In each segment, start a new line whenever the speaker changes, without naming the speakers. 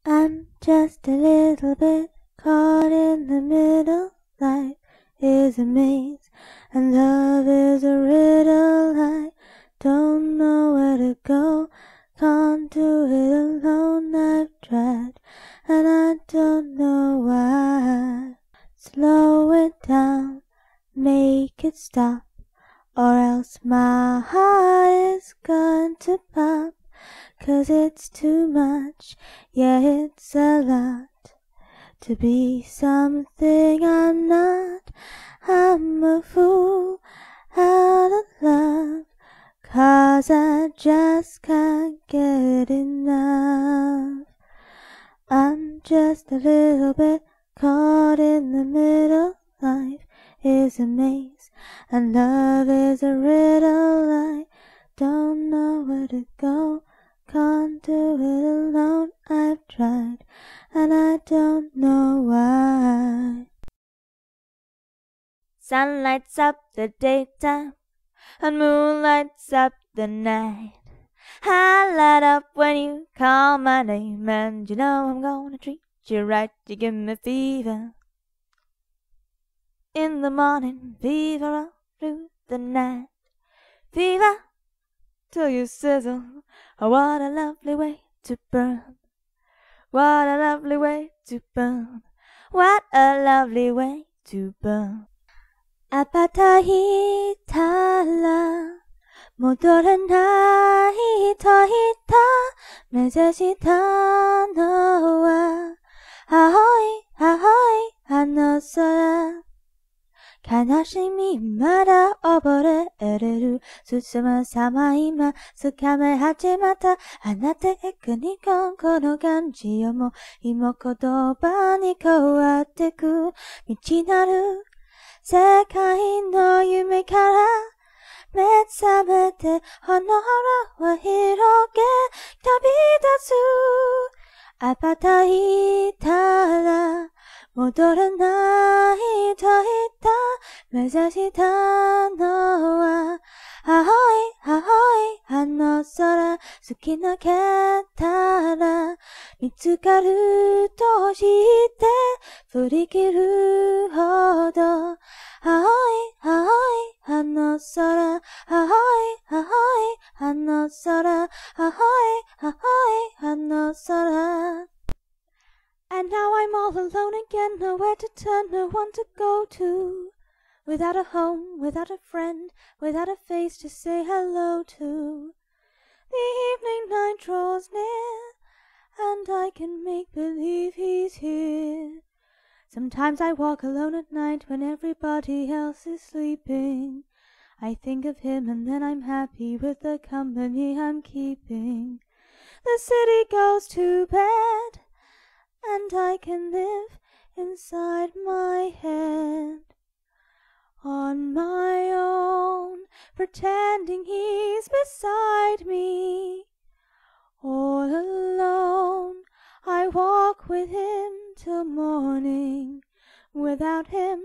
I'm just a little bit caught in the middle. Life is a maze and love is a riddle. I don't know where to go, can't do it alone. I've tried and I don't know why. Slow it down, make it stop, or else my heart is going to pop. 'Cause it's too much, yeah, it's a lot to be something I'm not. I'm a fool out of love, 'cause I just can't get enough. I'm just a little bit caught in the middle. Life is a maze and love is a riddle. I don't know where to go, can't do it alone. I've tried and I don't know why.
Sun lights up the daytime and moon lights up the night. I light up when you call my name, and you know I'm gonna treat you right. You give me fever in the morning, fever all through the night. Fever till you sizzle. Oh, what a lovely way to burn. What a lovely way to burn. What a lovely way to burn.
아파트이 달라 모도는 나이 더 있다 매제시다 너와 아호이 아호이 안너서야悲しみまだ溺れる進むさま今掴め始まったあなたへくにこの感じをも今言葉に変わってく未知なる世界の夢から目覚めて炎は広げ旅立つ羽ばたいたら戻らないと言った目指したのは青い青いあの空好きなけたら見つかると知って振り切るほど青い青いあの空青い青いあの空青い青いあの空And now I'm all alone again, nowhere to turn, no one to go to. Without a home, without a friend, without a face to say hello to. The evening night draws near, and I can make believe he's here. Sometimes I walk alone at night when everybody else is sleeping. I think of him and then I'm happy with the company I'm keeping. The city goes to bed, and I can live inside my head on my own, pretending he's beside me. All alone, I walk with him till morning. Without him,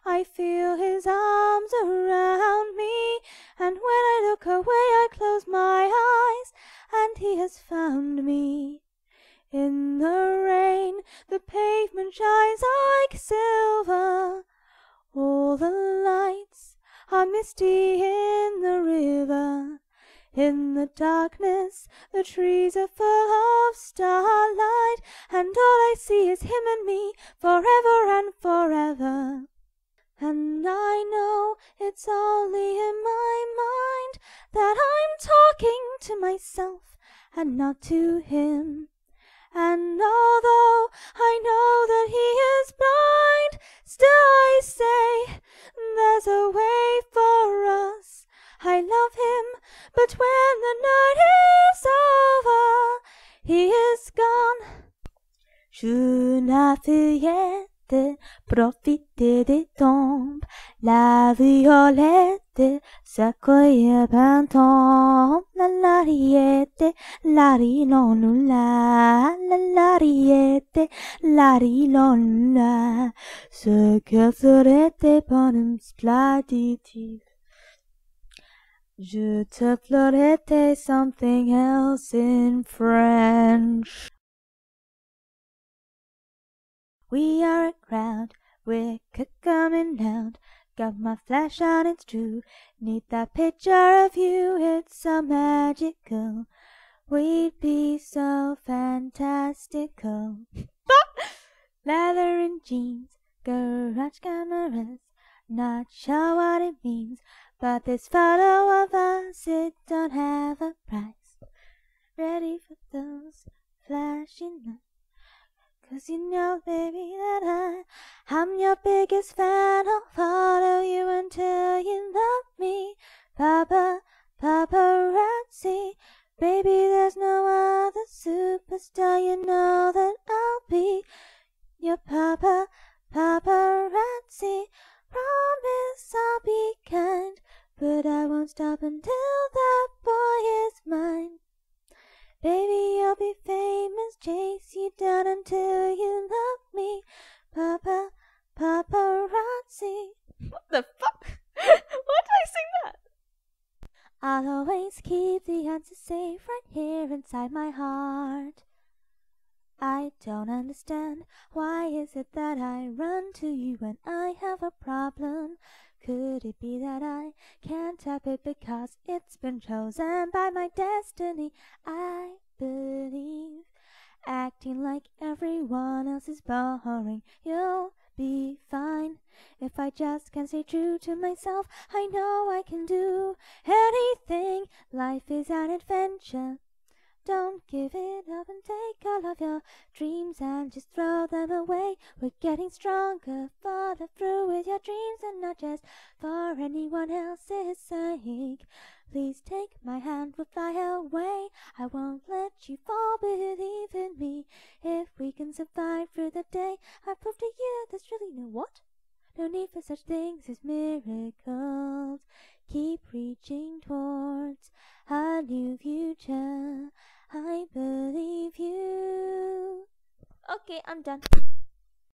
I feel his arms around me, and when I look away, I close my eyes, and he has found me. In the rain, the pavement shines like silver. All the lights are misty in the river. In the darkness, the trees are full of starlight, and all I see is him and me, forever and forever. And I know it's only in my mind that I'm talking to myself and not to him. And although I know that he is blind, still I say there's a way for us. I love him, but when the night is over, he is gone. Je n'avais profité des tombes, la violette, s'accueille printemps, la lariette, lari non la lariette, lari non la, ce que serait tes bonhommes splendidifs. Je te pleurais something else in French. We are a crowd, we're coming out. Got my flash on, it's true. Need that picture of you, it's so magical. We'd be so fantastical. Leather and jeans, garage cameras. Not sure what it means, but this photo of us, it don't have a price. Ready for those flashing lights. 'Cause you know, baby, that I'm your biggest fan. I'll follow you until you love me. Paparazzi. Baby, there's no other superstar. You know that I'll be your paparazzi. Promise I'll be kind, but I won't stop until that boy is mine. Baby, you'll be famous, chase you down until you love me. Paparazzi.
What the fuck? Why did I sing that?
I'll always keep the answer safe right here inside my heart. I don't understand, why is it that I run to you when I have a problem? Could it be that I can't tap it because it's been chosen by my destiny? I believe acting like everyone else is boring. You'll be fine if I just can stay true to myself. I know I can do anything. Life is an adventure. Don't give it up and take all of your dreams and just throw them away. We're getting stronger, follow through with your dreams and not just for anyone else's sake. Please take my hand, we'll fly away. I won't let you fall, believe in me. If we can survive through the day, I prove to you there's really no what? No need for such things as miracles. Keep reaching towards a new future. I believe you.
Okay, I'm done.